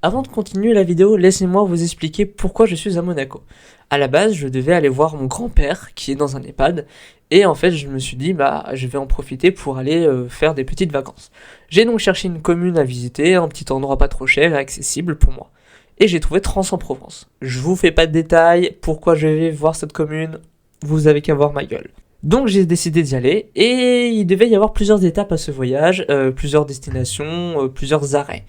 Avant de continuer la vidéo, laissez-moi vous expliquer pourquoi je suis à Monaco. À la base, je devais aller voir mon grand-père qui est dans un EHPAD, et en fait je me suis dit je vais en profiter pour aller faire des petites vacances. J'ai donc cherché une commune à visiter, un petit endroit pas trop cher et accessible pour moi. Et j'ai trouvé Trans-en-Provence. Je vous fais pas de détails, pourquoi je vais voir cette commune, vous avez qu'à voir ma gueule. Donc j'ai décidé d'y aller, et il devait y avoir plusieurs étapes à ce voyage, plusieurs destinations, plusieurs arrêts.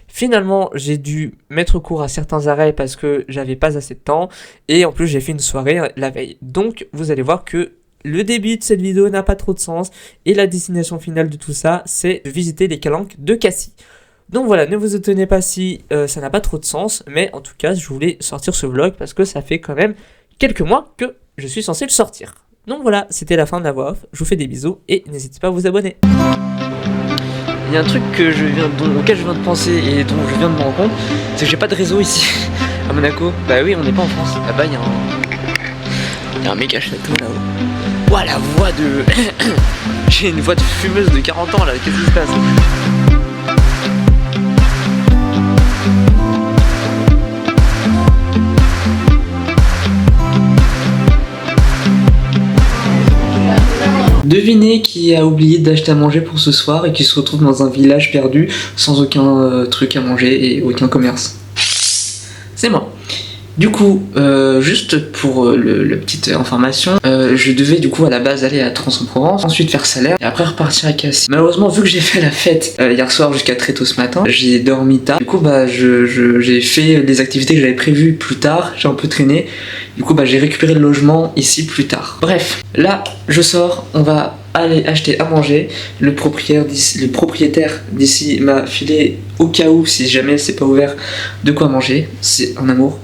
Finalement, j'ai dû mettre court à certains arrêts parce que j'avais pas assez de temps, et en plus j'ai fait une soirée la veille. Donc vous allez voir que le début de cette vidéo n'a pas trop de sens, et la destination finale de tout ça, c'est de visiter les calanques de Cassis. Donc voilà, ne vous étonnez pas si ça n'a pas trop de sens, mais en tout cas, je voulais sortir ce vlog parce que ça fait quand même quelques mois que je suis censé le sortir. Donc voilà, c'était la fin de la voix off, je vous fais des bisous, et n'hésitez pas à vous abonner. Il y a un truc auquel je viens de penser et dont je viens de me rendre compte, c'est que j'ai pas de réseau ici, à Monaco. Bah oui, on n'est pas en France. Là-bas, il y a un méga château là-haut. Ouah, la voix de... J'ai une voix de fumeuse de 40 ans là, qu'est-ce qui se passe? Devinez qui a oublié d'acheter à manger pour ce soir et qui se retrouve dans un village perdu sans aucun truc à manger et aucun commerce. C'est moi. Du coup, juste pour la petite information, je devais du coup à la base aller à Trans-en-Provence, ensuite faire Salers et après repartir à Cassis. Malheureusement, vu que j'ai fait la fête hier soir jusqu'à très tôt ce matin, j'ai dormi tard. Du coup, j'ai fait les activités que j'avais prévues plus tard, j'ai un peu traîné. Du coup, j'ai récupéré le logement ici plus tard. Bref, là, je sors, on va aller acheter à manger. Le propriétaire d'ici m'a filé au cas où, si jamais c'est pas ouvert, de quoi manger. C'est un amour.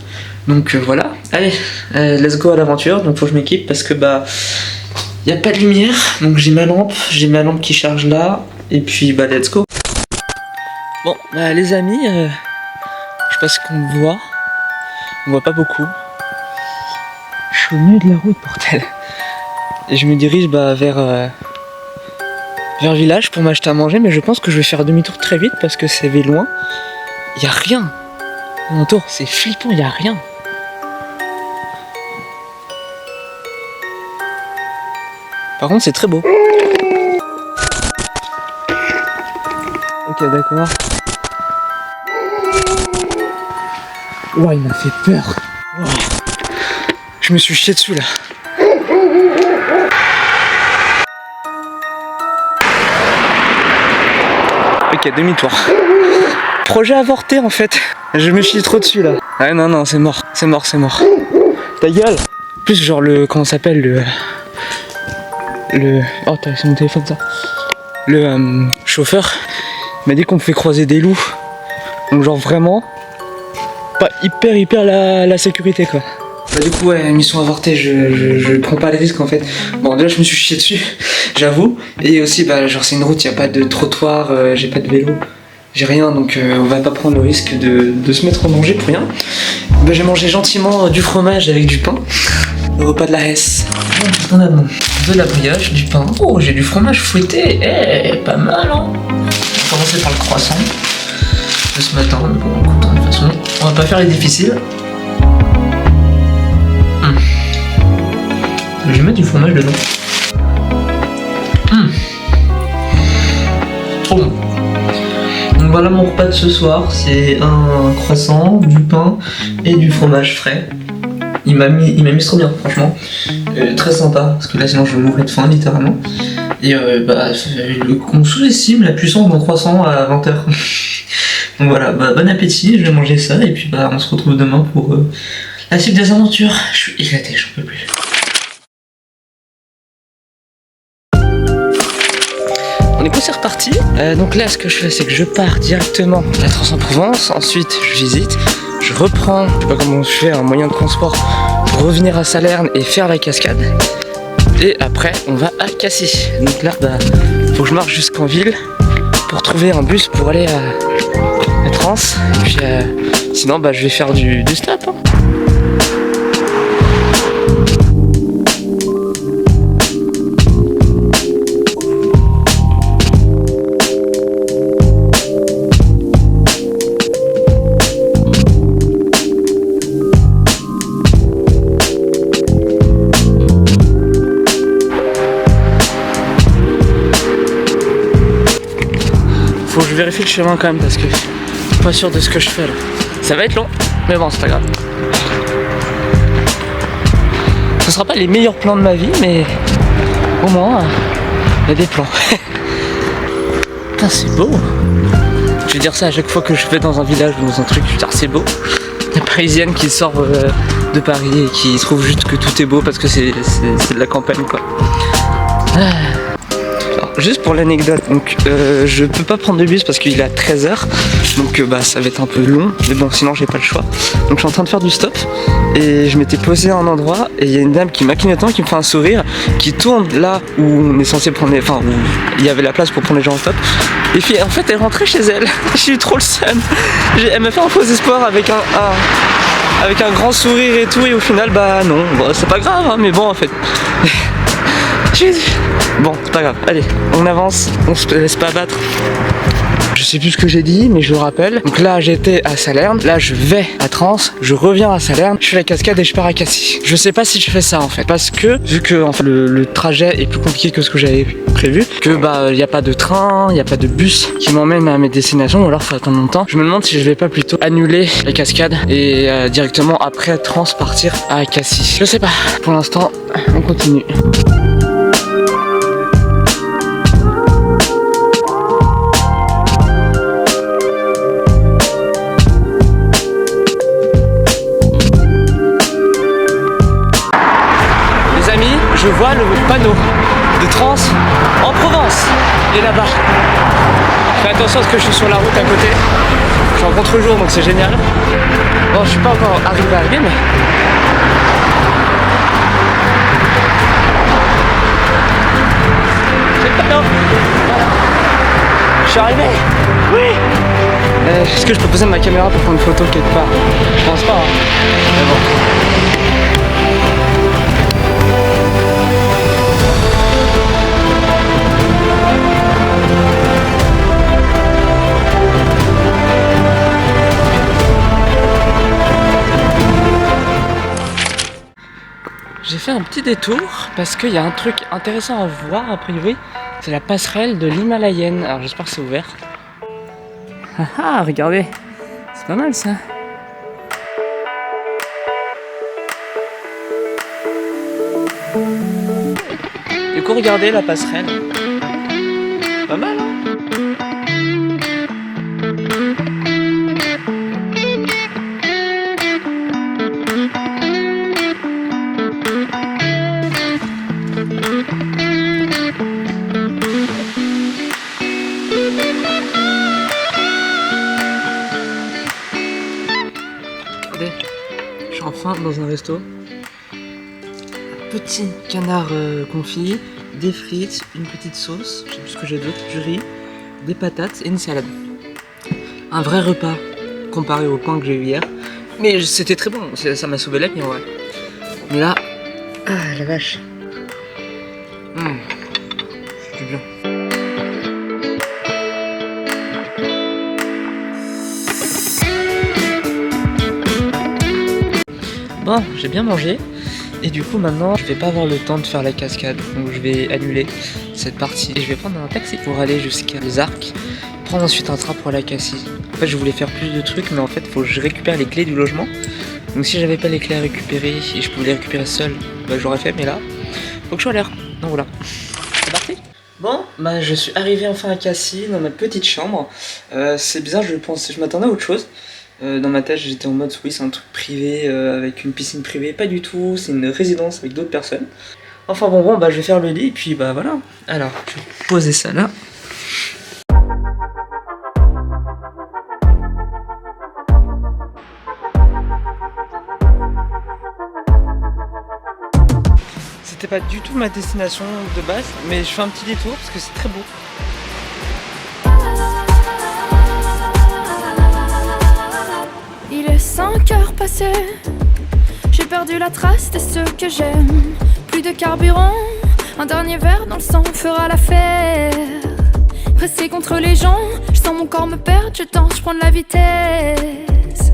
Donc voilà, allez, let's go à l'aventure. Donc faut que je m'équipe parce que y a pas de lumière. Donc j'ai ma lampe qui charge là. Et puis let's go. Bon, les amis, je sais pas ce qu'on voit. On voit pas beaucoup. Je suis au milieu de la route, bordel. Et je me dirige vers le village pour m'acheter à manger, mais je pense que je vais faire demi-tour très vite parce que c'est loin. Y a rien. Autour, c'est flippant, y a rien. Par contre, c'est très beau. Ok, d'accord. Ouah, il m'a fait peur. Wow. Je me suis chié dessus là. Ok, demi-tour. Projet avorté en fait. Je me chie trop dessus là. Ah non, c'est mort. C'est mort. Ta gueule. En plus, genre comment ça s'appelle Oh, c'est mon téléphone ça. Le chauffeur m'a dit qu'on pouvait croiser des loups. Donc genre vraiment pas hyper la sécurité quoi. Du coup mission avortée, je prends pas les risques en fait. Bon déjà je me suis chié dessus, j'avoue. Et aussi genre c'est une route, y a pas de trottoir, j'ai pas de vélo, j'ai rien, donc on va pas prendre le risque de se mettre en danger pour rien. J'ai mangé gentiment du fromage avec du pain. Le repas de la Hesse. On a de la brioche, du pain. Oh, j'ai du fromage fouetté. Pas mal, hein. On va commencer par le croissant de ce matin. Bon, écoute, de toute façon, on va pas faire les difficiles. Je vais mettre du fromage dedans. Trop bon. Donc voilà mon repas de ce soir. C'est un croissant, du pain et du fromage frais. Il m'a mis trop bien, franchement. Très sympa, parce que là sinon je mourrais de faim littéralement. Et on sous-estime la puissance d'un croissant à 20h. Donc voilà, bon appétit, je vais manger ça et puis on se retrouve demain pour la suite des aventures. Je suis éclaté, j'en peux plus. Du coup c'est reparti. Donc là ce que je fais c'est que je pars directement à Trans-en-Provence. Ensuite je visite. Je reprends, je sais pas comment je fais, un moyen de transport pour revenir à Salerne et faire la cascade. Et après, on va à Cassis. Donc là, faut que je marche jusqu'en ville pour trouver un bus pour aller à Trans. Et puis, sinon, je vais faire du stop. Hein. Faut que je vérifie le chemin quand même parce que je suis pas sûr de ce que je fais là. Ça va être long, mais bon, c'est pas grave. Ce sera pas les meilleurs plans de ma vie, mais au moins, il y a des plans. Putain, c'est beau. Je vais dire ça à chaque fois que je vais dans un village ou dans un truc, putain, c'est beau. Les Parisiennes qui sortent de Paris et qui trouvent juste que tout est beau parce que c'est de la campagne, quoi. Alors, juste pour l'anecdote, donc je peux pas prendre de bus parce qu'il est à 13h, donc bah ça va être un peu long, mais bon, sinon j'ai pas le choix. Donc je suis en train de faire du stop et je m'étais posé à un endroit et il y a une dame qui m'a clignotant, qui me fait un sourire, qui tourne là où on est censé prendre enfin où il y avait la place pour prendre les gens en stop. Et puis en fait elle rentrait chez elle. J'ai eu trop le seum. Elle m'a fait un faux espoir avec un grand sourire et tout, et au final bah non, bon, c'est pas grave hein, mais bon en fait. Bon, c'est pas grave, allez, on avance, on se laisse pas abattre. Je sais plus ce que j'ai dit, mais je le rappelle. Donc là, j'étais à Salerne, là je vais à Trans, je reviens à Salerne, je fais la cascade et je pars à Cassis. Je sais pas si je fais ça en fait, parce que vu que en fait, le trajet est plus compliqué que ce que j'avais prévu, que bah il y a pas de train, il y a pas de bus qui m'emmène à mes destinations, ou alors faut attendre longtemps. Je me demande si je vais pas plutôt annuler la cascade et directement après Trans partir à Cassis. Je sais pas. Pour l'instant, on continue. Je vois le panneau de Trans en Provence. Il est là-bas. Fais attention parce que je suis sur la route à côté. Je suis en contre-jour donc c'est génial. Bon, je suis pas encore arrivé à mais... C'est le panneau. Je suis arrivé. Oui. Est-ce que je peux poser ma caméra pour prendre une photo quelque part? Je pense pas. Hein. Mais bon. J'ai fait un petit détour parce qu'il y a un truc intéressant à voir a priori. C'est la passerelle de l'Himalayenne. Alors j'espère que c'est ouvert. Ah ah, regardez, c'est pas mal ça. Du coup regardez la passerelle. Pas mal hein. Je suis enfin dans un resto. Un petit canard confit, des frites, une petite sauce, je sais plus ce que j'ai d'autre, du riz, des patates et une salade. Un vrai repas comparé au pain que j'ai eu hier. Mais c'était très bon, ça m'a sauvé la vie en vrai. Mais là, ah la vache. C'est bien. Bon, j'ai bien mangé et du coup maintenant je vais pas avoir le temps de faire la cascade, donc je vais annuler cette partie et je vais prendre un taxi pour aller jusqu'à les Arcs, prendre ensuite un train pour aller à Cassis. En fait je voulais faire plus de trucs mais en fait faut que je récupère les clés du logement, donc si j'avais pas les clés à récupérer et je pouvais les récupérer seul, bah j'aurais fait, mais là faut que je sois à l'air, donc voilà, c'est parti. Bon, bah je suis arrivé enfin à Cassis dans ma petite chambre. C'est bizarre, je m'attendais à autre chose. Dans ma tête j'étais en mode oui c'est un truc privé avec une piscine privée, pas du tout, c'est une résidence avec d'autres personnes. Enfin bon bah je vais faire le lit et puis bah voilà. Alors je vais poser ça là. C'était pas du tout ma destination de base, mais je fais un petit détour parce que c'est très beau. Il est 5 heures passées, j'ai perdu la trace de ce que j'aime. Plus de carburant, un dernier verre dans le sang fera l'affaire. Pressé contre les gens, je sens mon corps me perdre, je danse, je prends de la vitesse.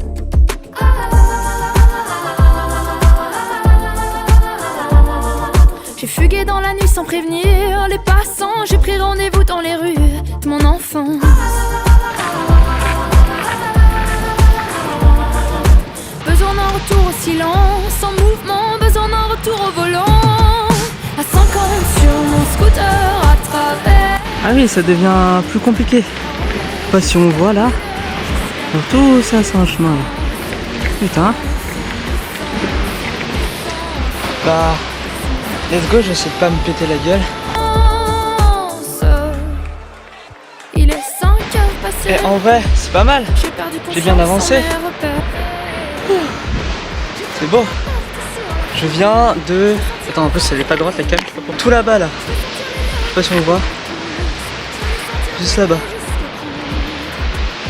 J'ai fugué dans la nuit sans prévenir les passants, j'ai pris rendez-vous dans les rues de mon enfance. retour au volant. À 50 sur mon scooter à travers. Ah oui, ça devient plus compliqué. Pas si on voit là. Donc tout ça c'est un chemin là. Putain. Bah, let's go, j'essaie de pas me péter la gueule. Il est 5 heures passées. Et en vrai, c'est pas mal. J'ai bien avancé. C'est beau. Je viens de... Attends, en plus elle est pas droite la cale. Tout là-bas là. Je sais pas si on voit. Juste là-bas.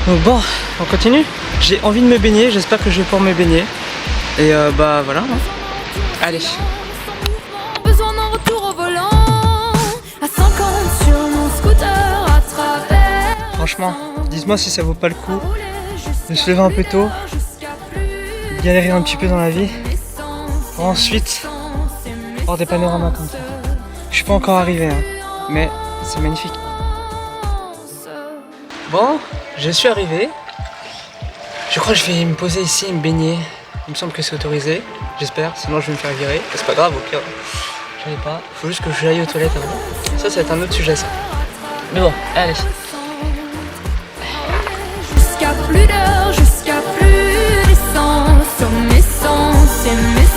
Donc bon, on continue. J'ai envie de me baigner, j'espère que je vais pouvoir me baigner. Et bah voilà. Allez. Besoin d'un retour au volant. À 50 sur mon scooter à travers. Franchement, dites-moi si ça vaut pas le coup de se lever un peu tôt, galérer un petit peu dans la vie, pour ensuite avoir des panoramas comme ça. Je suis pas encore arrivé, hein, mais c'est magnifique. Bon, je suis arrivé. Je crois que je vais me poser ici et me baigner. Il me semble que c'est autorisé, j'espère, sinon je vais me faire virer. C'est pas grave, au pire, j'en ai pas. Faut juste que j'aille aux toilettes avant. Ça va être un autre sujet, ça. Mais bon, allez. Jusqu'à plus d'heures, jusqu'à plus d'essence. Sur mes sens et mes